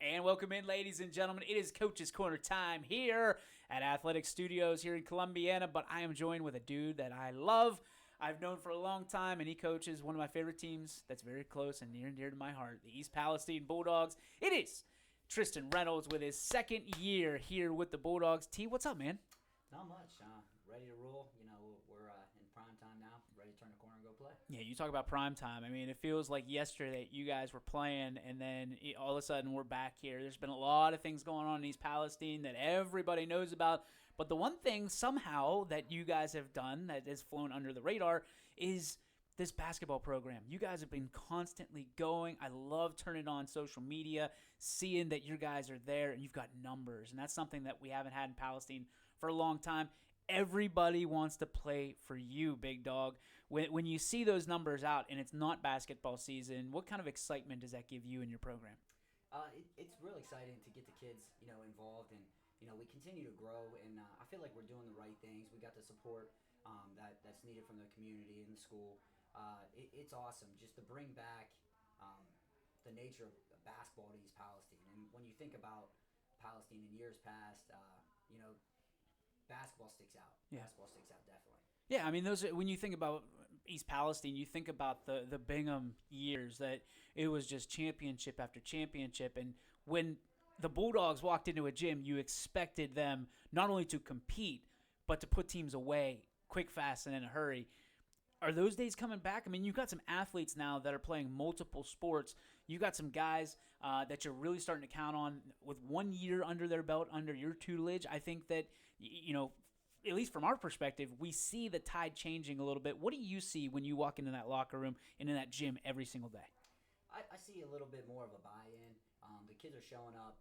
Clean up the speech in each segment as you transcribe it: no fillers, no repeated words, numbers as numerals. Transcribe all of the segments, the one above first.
And welcome in, ladies and gentlemen. It is Coach's Corner time here at Athletic Studios here in Columbiana, but I am joined with a dude that I love. I've known for a long time, and he coaches one of my favorite teams that's very close and near and dear to my heart, the East Palestine Bulldogs. It is Tristan Reynolds with his second year here with the Bulldogs. T, what's up, man? Not much. Ready to roll. We're in prime time now. Ready to turn the corner and go play. Yeah, you talk about prime time. I mean, it feels like yesterday you guys were playing, and then all of a sudden we're back here. There's been a lot of things going on in East Palestine that everybody knows about. But the one thing somehow that you guys have done that has flown under the radar is this basketball program. You guys have been constantly going. I love turning on social media, seeing that you guys are there and you've got numbers. And that's something that we haven't had in Palestine for a long time. Everybody wants to play for you, big dog. When you see those numbers out and it's not basketball season, what kind of excitement does that give you in your program? It's really exciting to get the kids, involved, and we continue to grow. And I feel like we're doing the right things. We got the support that's needed from the community and the school. It's awesome just to bring back the nature of basketball to East Palestine. And when you think about Palestine in years past, basketball sticks out. Yeah. Basketball sticks out definitely. Yeah, I mean, those when you think about East Palestine, you think about the Bingham years that it was just championship after championship, and when the Bulldogs walked into a gym, you expected them not only to compete but to put teams away quick, fast, and in a hurry. Are those days coming back? I mean, you've got some athletes now that are playing multiple sports. You got some guys that you're really starting to count on with 1 year under their belt, under your tutelage. I think that, at least from our perspective, we see the tide changing a little bit. What do you see when you walk into that locker room and in that gym every single day? I see a little bit more of a buy-in. The kids are showing up,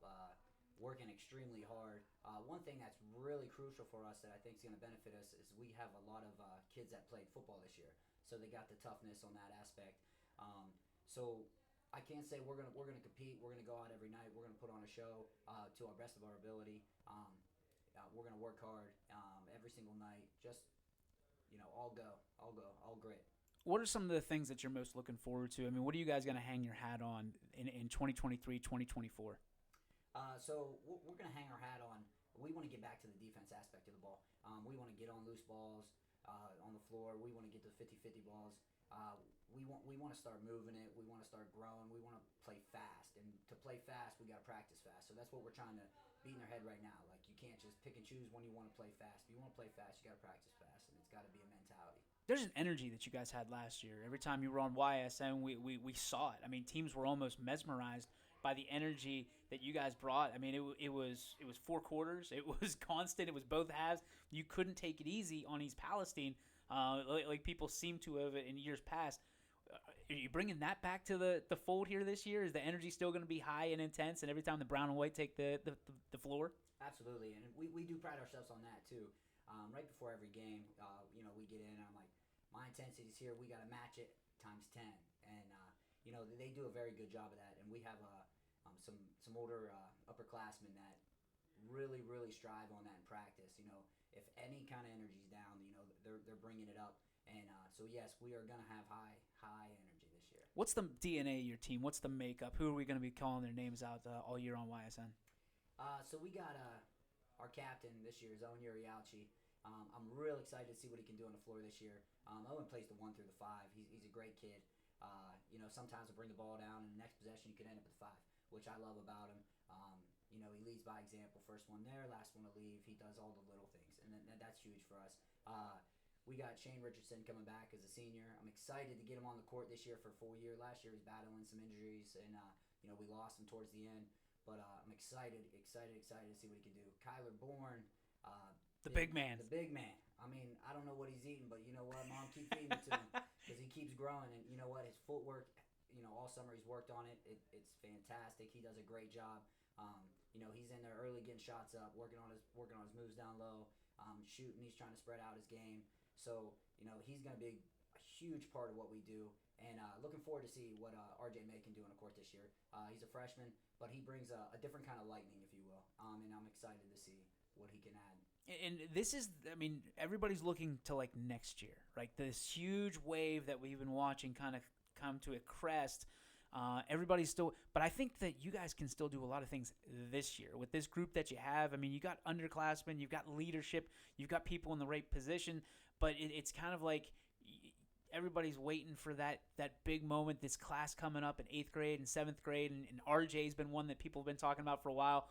working extremely hard. One thing that's really crucial for us that I think is going to benefit us is we have a lot of kids that played football this year, so they got the toughness on that aspect. So I can't say we're gonna compete. We're gonna go out every night. We're gonna put on a show to our best of our ability. We're gonna work hard every single night. Just all grit. What are some of the things that you're most looking forward to? I mean, what are you guys going to hang your hat on in 2023, 2024? So we're going to hang our hat on. We want to get back to the defense aspect of the ball. We want to get on loose balls on the floor. We want to get to 50-50 balls. We want to start moving it. We want to start growing. We want to play fast. And to play fast, we got to practice fast. So that's what we're trying to beat in their head right now. Like, you can't just pick and choose when you want to play fast. If you want to play fast, you got to practice fast. And it's got to be a mentality. There's an energy that you guys had last year. Every time you were on YSN, we saw it. I mean, teams were almost mesmerized by the energy that you guys brought. I mean, it was 4 quarters. It was constant. It was both halves. You couldn't take it easy on East Palestine like people seem to have in years past. Are you bringing that back to the fold here this year? Is the energy still going to be high and intense, and every time the brown and white take the floor? Absolutely, and we do pride ourselves on that too. Right before every game, we get in, and I'm like, my intensity's here. We got to match it times 10, and they do a very good job of that. And we have some older upperclassmen that really strive on that in practice. If any kind of energy's down, they're bringing it up. And so yes, we are gonna have high energy this year. What's the DNA of your team? What's the makeup? Who are we going to be calling their names out all year on YSN? So we got our captain this year is Owen Urialchi. I'm real excited to see what he can do on the floor this year. Owen plays the 1 through the 5. He's a great kid. Sometimes he'll bring the ball down, and the next possession you could end up with 5, which I love about him. He leads by example. First one there, last one to leave. He does all the little things, and that's huge for us. We got Shane Richardson coming back as a senior. I'm excited to get him on the court this year for a full year. Last year he was battling some injuries, and we lost him towards the end. But I'm excited to see what he can do. Kyler Bourne, the big man. The big man. I mean, I don't know what he's eating, but you know what? Mom, keep feeding it to him because he keeps growing. And you know what? His footwork, all summer he's worked on it. It's fantastic. He does a great job. He's in there early getting shots up, working on his moves down low, shooting. He's trying to spread out his game. So, he's going to be a huge part of what we do. And looking forward to see what RJ May can do on the court this year. He's a freshman, but he brings a different kind of lightning, if you will. And I'm excited to see what he can add. And this is, I mean, everybody's looking to like next year, right? This huge wave that we've been watching kind of come to a crest. Everybody's still, but I think that you guys can still do a lot of things this year with this group that you have. I mean, you got underclassmen, you've got leadership, you've got people in the right position, but it's kind of like everybody's waiting for that big moment. This class coming up in 8th grade and 7th grade, and RJ's been one that people have been talking about for a while.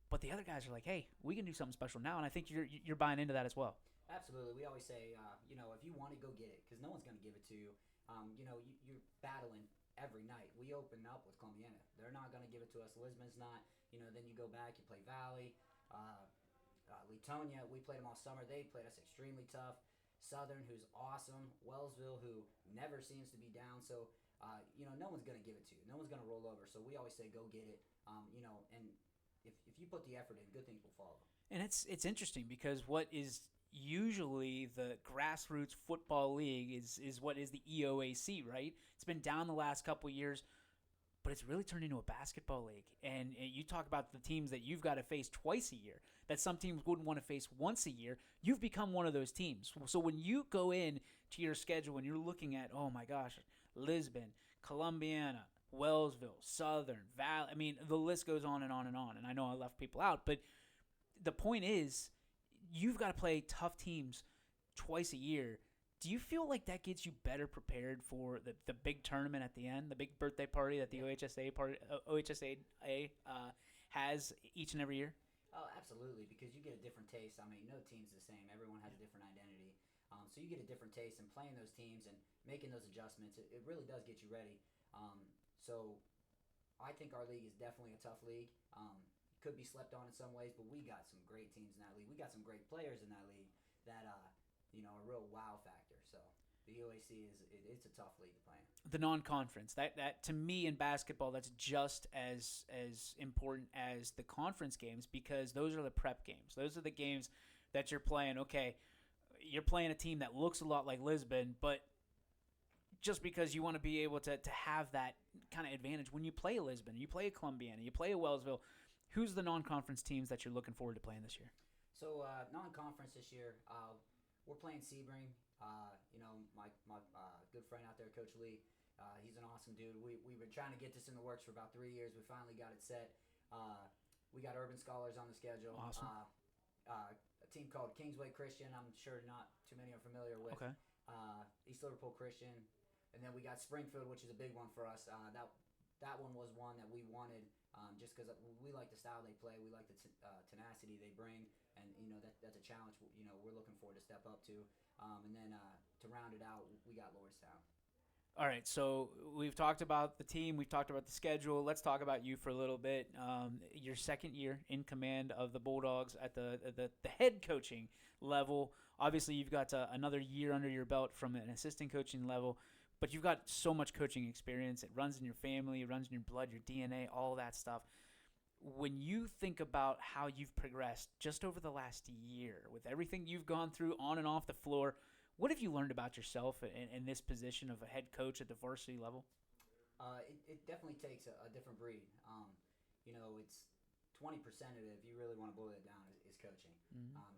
But the other guys are like, hey, we can do something special now, and I think you're buying into that as well. Absolutely. We always say, if you want it, go get it, because no one's going to give it to you. You're battling every night. We open up with Columbiana. They're not going to give it to us. Lisbon's not. Then you go back, you play Valley. Letonia, we played them all summer. They played us extremely tough. Southern, who's awesome. Wellsville, who never seems to be down. So, no one's going to give it to you. No one's going to roll over. So we always say, go get it. And if you put the effort in, good things will follow. And it's interesting because what is usually the grassroots football league is what is the EOAC, right? It's been down the last couple of years, but it's really turned into a basketball league. And you talk about the teams that you've got to face twice a year, that some teams wouldn't want to face once a year. You've become one of those teams. So when you go in to your schedule and you're looking at, oh my gosh, Lisbon, Columbiana, Wellsville, Southern, Valley, I mean, the list goes on and on and on. And I know I left people out, but the point is, you've got to play tough teams twice a year. Do you feel like that gets you better prepared for the big tournament at the end, the big birthday party that the OHSA has each and every year? Oh, absolutely, because you get a different taste. I mean, no team's the same. Everyone has a different identity. So you get a different taste, and playing those teams and making those adjustments, it really does get you ready. So I think our league is definitely a tough league. Could be slept on in some ways, but we got some great teams in that league. We got some great players in that league that are a real wow factor. So the UAC it's a tough league to play in. The non-conference, that to me in basketball, that's just as important as the conference games, because those are the prep games. Those are the games that you're playing. Okay, you're playing a team that looks a lot like Lisbon, but just because you want to be able to have that kind of advantage when you play a Lisbon, you play a Columbiana, you play a Wellsville. Who's the non-conference teams that you're looking forward to playing this year? So non-conference this year, we're playing Sebring. My good friend out there, Coach Lee, he's an awesome dude. We've been trying to get this in the works for about 3 years. We finally got it set. We got Urban Scholars on the schedule. Awesome. A team called Kingsway Christian. I'm sure not too many are familiar with. Okay. East Liverpool Christian, and then we got Springfield, which is a big one for us. That one was one that we wanted. Just because we like the style they play, we like the tenacity they bring, and that's a challenge. We're looking forward to step up to, and then to round it out, we got Lordstown. All right, so we've talked about the team, we've talked about the schedule. Let's talk about you for a little bit. Your second year in command of the Bulldogs at the head coaching level. Obviously, you've got another year under your belt from an assistant coaching level. But you've got so much coaching experience. It runs in your family, it runs in your blood, your DNA, all that stuff. When you think about how you've progressed just over the last year, with everything you've gone through on and off the floor, what have you learned about yourself in this position of a head coach at the varsity level? It definitely takes a different breed. It's 20% of it, if you really want to boil it down, is coaching.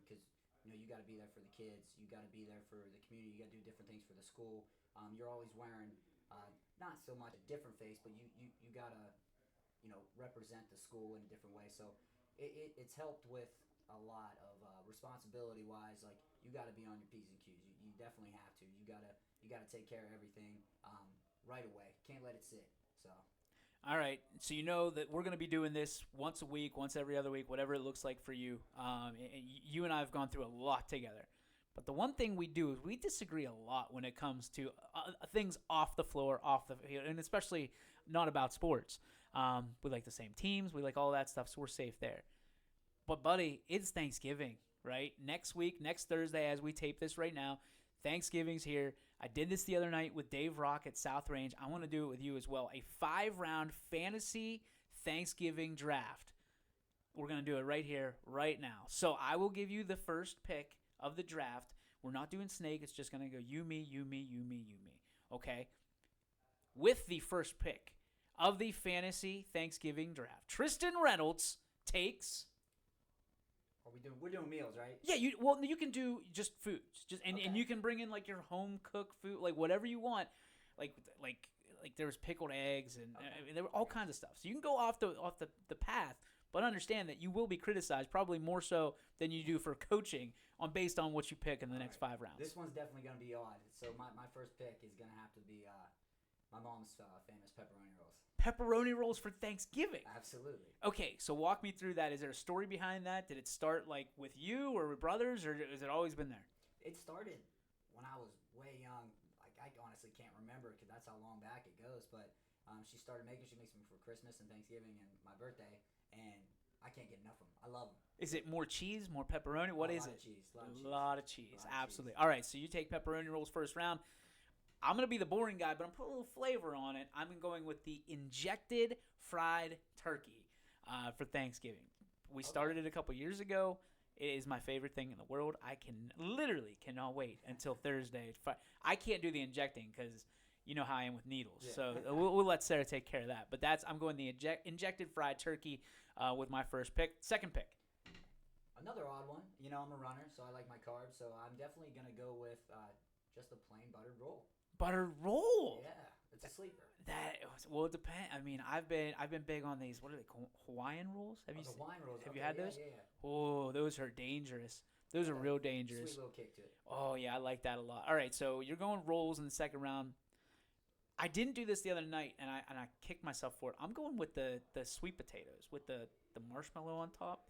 Because you got to be there for the kids, you got to be there for the community, you got to do different things for the school. You're always wearing not so much a different face, but you gotta represent the school in a different way. So it's helped with a lot of responsibility wise. Like, you gotta be on your P's and Q's. You definitely have to. You gotta take care of everything right away. Can't let it sit. So. All right, so you know that we're going to be doing this once a week, once every other week, whatever it looks like for you. You and I have gone through a lot together. But the one thing we do is we disagree a lot when it comes to things off the floor, off the field, and especially not about sports. We like the same teams. We like all that stuff, so we're safe there. But, buddy, it's Thanksgiving, right? Next week, next Thursday, as we tape this right now, Thanksgiving's here. I did this the other night with Dave Rock at South Range. I want to do it with you as well. A 5-round fantasy Thanksgiving draft. We're going to do it right here, right now. So I will give you the first pick of the draft. We're not doing snake. It's just going to go you, me, you, me, you, me, you, me. Okay? With the first pick of the fantasy Thanksgiving draft, Tristan Reynolds takes... We're doing meals, right? Yeah, you can do just foods. And you can bring in like your home cooked food, like whatever you want. Like like there was pickled eggs and there were all kinds of stuff. So you can go off the path, but understand that you will be criticized probably more so than you do for coaching based on what you pick in the next 5 rounds. This one's definitely going to be odd. So my first pick is going to have to be my mom's famous pepperoni rolls. Pepperoni rolls for Thanksgiving. Absolutely. Okay, so walk me through that. Is there a story behind that? Did it start like with you or with brothers, or has it always been there? It started when I was way young. Like I honestly can't remember because that's how long back it goes. But she makes them for Christmas and Thanksgiving and my birthday, and I can't get enough of them. I love them. Is it more cheese, more pepperoni? What is it? A lot of cheese. Absolutely. All right, so you take pepperoni rolls first round. I'm going to be the boring guy, but I'm putting a little flavor on it. I'm going with the injected fried turkey for Thanksgiving. We started it a couple years ago. It is my favorite thing in the world. I cannot wait until Thursday. I can't do the injecting because you know how I am with needles. Yeah. So we'll let Sarah take care of that. But I'm going the injected fried turkey with my first pick. Second pick. Another odd one. You know, I'm a runner, so I like my carbs. So I'm definitely going to go with just a plain buttered roll. Buttered roll? Yeah, it's a sleeper. It depends. I mean, I've been big on these. What are they called? Hawaiian rolls? The Hawaiian rolls. Have you had those? Yeah. Oh, those are dangerous. Those are real dangerous. Sweet little kick to it. Oh yeah, I like that a lot. All right, so you're going rolls in the second round. I didn't do this the other night, and I kicked myself for it. I'm going with the sweet potatoes with the marshmallow on top.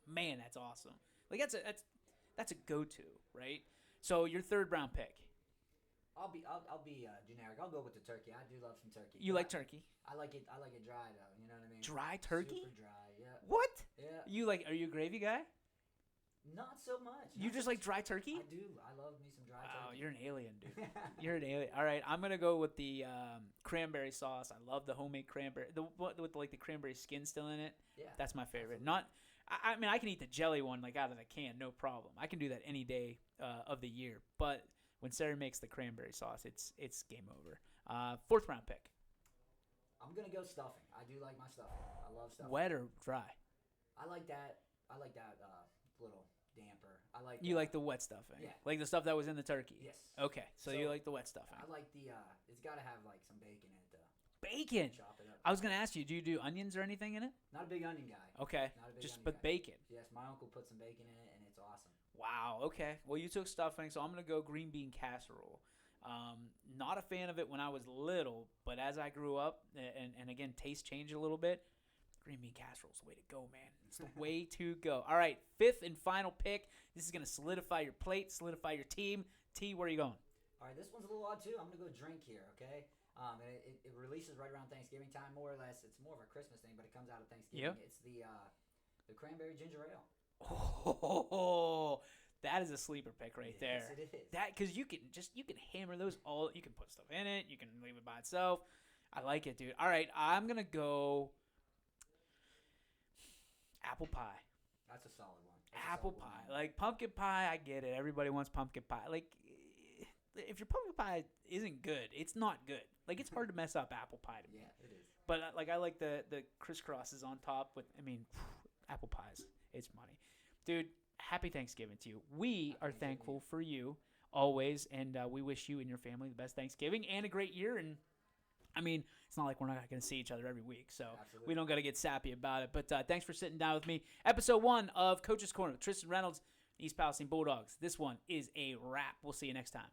Man, that's awesome. Like that's a go-to, right? So your third round pick. I'll be generic. I'll go with the turkey. I do love some turkey. You like turkey? I like it dry though. You know what I mean? Dry turkey? Super dry. Yeah. What? Yeah. Are you a gravy guy? Not so much. You just like dry turkey? I do. I love me some dry turkey. Oh, you're an alien, dude. You're an alien. All right, I'm gonna go with the cranberry sauce. I love the homemade cranberry, with like the cranberry skin still in it. Yeah. That's my favorite. I mean, I can eat the jelly one like out of the can, no problem. I can do that any day of the year. But when Sarah makes the cranberry sauce, it's game over. Fourth round pick. I'm gonna go stuffing. I do like my stuffing. I love stuffing. Wet or dry? I like that little damper. You like the wet stuffing? Yeah. Like the stuff that was in the turkey? Yes. Okay, so you like the wet stuffing. I like it's got to have like some bacon in it though. Bacon? Chop it up. I was going to ask you, do you do onions or anything in it? Not a big onion guy. Okay. But bacon. Yes, my uncle put some bacon in it and it's awesome. Wow, okay. Well, you took stuffing, so I'm going to go green bean casserole. Not a fan of it when I was little, but as I grew up, and again, taste changed a little bit, green bean casserole's the way to go, man. It's the way to go. All right, fifth and final pick. This is going to solidify your plate, solidify your team. T, where are you going? All right, this one's a little odd, too. I'm going to go drink here, okay? And it releases right around Thanksgiving time, more or less. It's more of a Christmas thing, but it comes out of Thanksgiving. Yep. It's the cranberry ginger ale. Oh, that is a sleeper pick right there. Yes, it is. Because you can hammer those all. You can put stuff in it. You can leave it by itself. I like it, dude. All right, I'm going to go apple pie. That's a solid one. Apple pie. Like pumpkin pie, I get it. Everybody wants pumpkin pie. Like if your pumpkin pie isn't good, it's not good. Like it's hard to mess up apple pie to me. Yeah, it is. But like I like the crisscrosses on top with apple pies. It's money. Dude, happy Thanksgiving to you. We are thankful for you always, and we wish you and your family the best Thanksgiving and a great year. And I mean, it's not like we're not going to see each other every week, so we don't got to get sappy about it. But thanks for sitting down with me. Episode 1 of Coach's Corner with Tristan Reynolds, East Palestine Bulldogs. This one is a wrap. We'll see you next time.